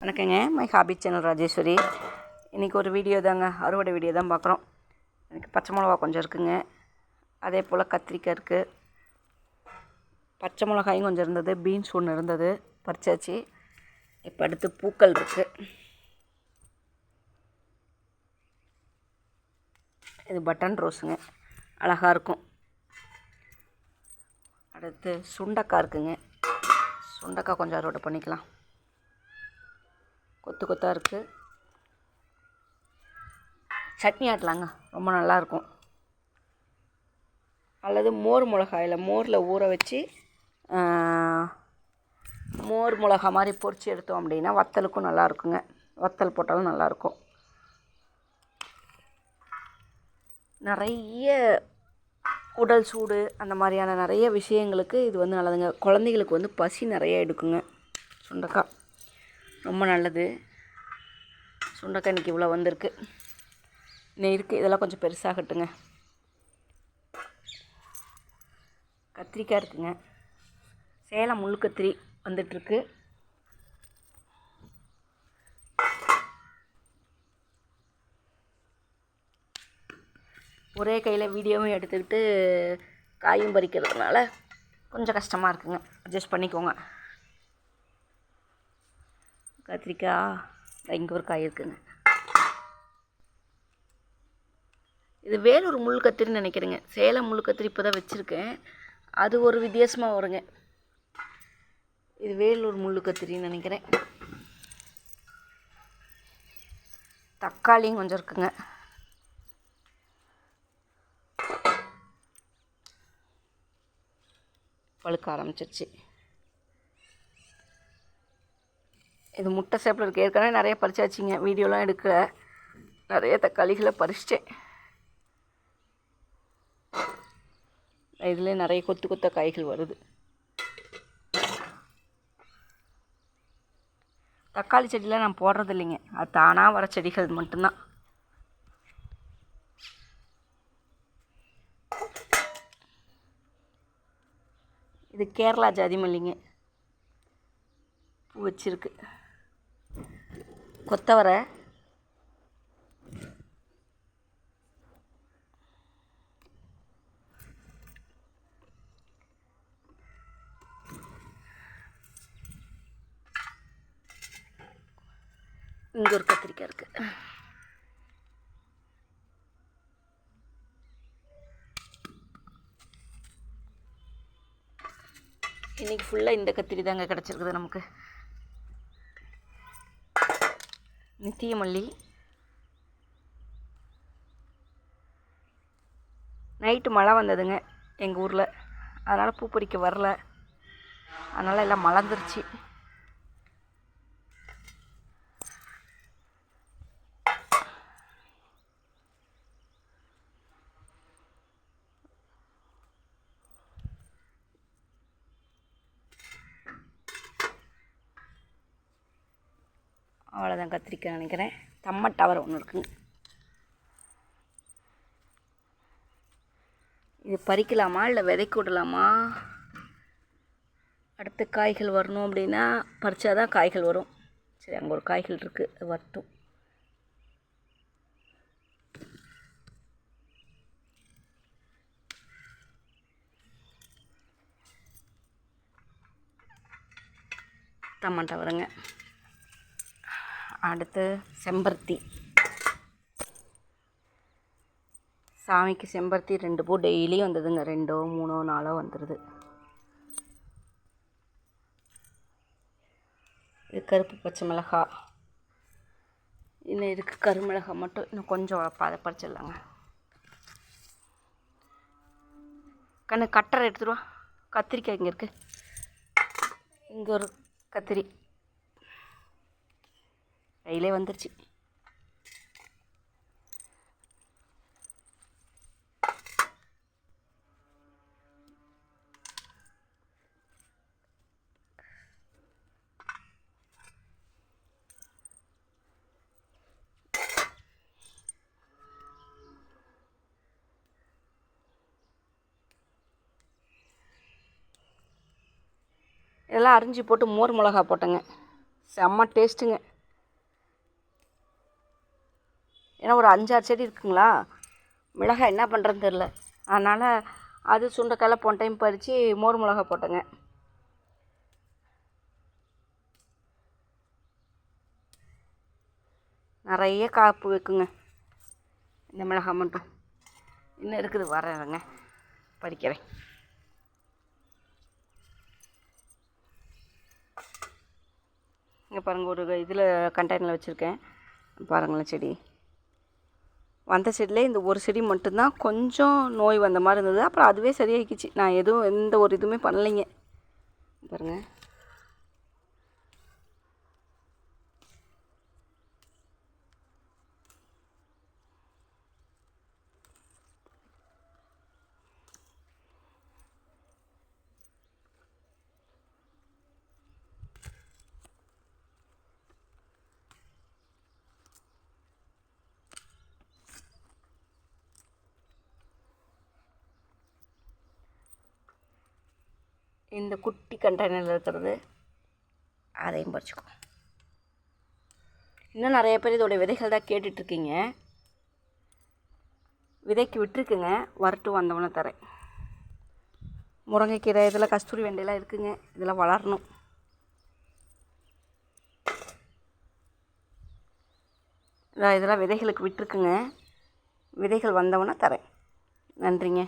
வணக்கங்க. My hobby channel Rajeshwari. இன்றைக்கி ஒரு வீடியோ தாங்க, அறுவடை வீடியோ தான் பார்க்குறோம். எனக்கு பச்சை மிளகா கொஞ்சம் இருக்குங்க, அதே போல் கத்திரிக்காய் இருக்குது, பச்சை மிளகாயும் கொஞ்சம் இருந்தது, பீன்ஸ் ஒன்று இருந்தது, பறிச்சாச்சு. இப்போ அடுத்து பூக்கள் இருக்குது. இது பட்டன் ரோஸுங்க, அழகாக இருக்கும். அடுத்து சுண்டைக்காய் இருக்குங்க, சுண்டைக்காய் கொஞ்சம் அறுவடை பண்ணிக்கலாம். கொத்து கொத்தாக இருக்குது, சட்னி ஆட்டலாங்க, ரொம்ப நல்லாயிருக்கும். அல்லது மோர் மிளகாயில் மோரில் ஊற வச்சு மோர் மிளகா மாதிரி பொரித்து எடுத்தோம் அப்படின்னா வத்தலுக்கும் நல்லாயிருக்குங்க. வத்தல் போட்டாலும் நல்லாயிருக்கும். நிறைய உடல் சூடு அந்த மாதிரியான நிறைய விஷயங்களுக்கு இது வந்து நல்லதுங்க. குழந்தைங்களுக்கு வந்து பசி நிறைய எடுக்குங்க. சுண்டைக்காய் ரொம்ப நல்லது. சுண்டைக்காய் இன்றைக்கி இவ்வளோ வந்திருக்கு, இன்னும் இருக்குது. இதெல்லாம் கொஞ்சம் பெருசாகட்டுங்க. கத்திரிக்காய் இருக்குங்க, சேலம் முள் கத்திரி வந்துட்டுருக்கு. ஒரே கையில் வீடியோவும் எடுத்துக்கிட்டு காயும் பறிக்கிறதுனால கொஞ்சம் கஷ்டமாக இருக்குங்க, அட்ஜஸ்ட் பண்ணிக்கோங்க. கத்திரிக்காய் இங்கே ஒரு காய் இருக்குங்க. இது வேலூர் முள் கத்திரின்னு நினைக்கிறேங்க. சேலம் முள் கத்திரி இப்போ தான் வச்சுருக்கேன், அது ஒரு வித்தியாசமாக வருங்க. இது வேலூர் முள் கத்திரின்னு நினைக்கிறேன். தக்காளியும் கொஞ்சம் இருக்குங்க. பழுக்க ஆரம்பிச்சிருச்சு. இது முட்டை சேப்பில் இருக்குது. ஏற்கனவே நிறைய பறிச்சாச்சிங்க, வீடியோலாம் எடுக்கல. நிறைய தக்காளிகளை பறிச்சிட்டேன். இதில் நிறைய கொத்து கொத்த காய்கள் வருது. தக்காளி செடியெலாம் நான் போடுறது இல்லைங்க, அது தானாக வர செடிகள் மட்டும்தான். இது கேரளா ஜாதி மல்லிங்க, பூ வச்சிருக்கு. கொத்தவரை, இங்கே ஒரு கத்திரிக்காய் இருக்குது. இன்றைக்கி ஃபுல்லாக இந்த கத்திரி தாங்க கிடச்சிருக்குது நமக்கு. நித்திய மல்லி நைட்டு மழை வந்ததுங்க எங்கள் ஊரில், அதனால் பூ பறிக்க வரல, அதனால் எல்லாம் மலர்ந்துருச்சு. அவ்வளோதான் கத்திரிக்காய் நினைக்கிறேன். டவர் ஒன்று இருக்குங்க. இது பறிக்கலாமா இல்லை விதைக்கு விடலாமா? அடுத்த காய்கள் வரணும் அப்படின்னா பறிச்சாதான் காய்கள் வரும். சரி, அங்கே ஒரு காய்கள் இருக்குது, வரட்டும். டவருங்க. அடுத்து செம்பருத்தி. சாமிக்கு செம்பருத்தி 2 பூ டெய்லியும் வந்ததுங்க, 2 3 4 வந்துடுது. இது கருப்பு பச்சை மிளகா, இன்னும் இருக்குது கருமிளகா மட்டும், இன்னும் கொஞ்சம் அதை பறிச்சிடலாங்க. கண்ணு கட்டரை எடுத்துருவா. கத்திரிக்காய் இங்கே இருக்குது, இங்கே ஒரு கத்திரி கையிலே வந்துருச்சு. இதெல்லாம் அரிஞ்சு போட்டு மோர் மிளகா போட்டேங்க, செம்ம டேஸ்ட்டுங்க. ஏன்னா ஒரு 5-6 செடி இருக்குங்களா, மிளகாய் என்ன பண்ணுறதுன்னு தெரில. அதனால் அது சுண்டைக்காயில் போன டைம் பறித்து மோர் மிளகா போட்டேங்க. நிறைய காப்பு வைக்குங்க இந்த மிளகாய் மட்டும். இன்னும் இருக்குது, வரேங்க பறிக்கிறேன். இங்கே பாருங்கள், ஒரு இதில் கண்டெய்னரில் வச்சுருக்கேன் பாருங்களேன். செடி வந்த செடியில் இந்த ஒரு செடி மட்டும்தான் கொஞ்சம் நோய் வந்த மாதிரி இருந்தது. அப்புறம் அதுவே சரியாகிக்கிச்சு. நான் எதுவும் எந்த ஒரு இதுவுமே பண்ணலைங்க. பாருங்கள், இந்த குட்டி கண்டெய்னரில் இருக்கிறது அதையும் பறிச்சுக்கோ. இன்னும் நிறைய பேர் இதோடைய விதைகள் தான் கேட்டுட்ருக்கீங்க. விதைக்கு விட்டுருக்குங்க, வரட்டு வந்தவொன்னே தரேன். முருங்கைக்கீரை, இதில் கஸ்தூரி வெண்டையெல்லாம் இருக்குங்க. இதில் வளரணும். இதெல்லாம் விதைகளுக்கு விட்டுருக்குங்க. விதைகள் வந்தவொன்னே தரேன். நன்றிங்க.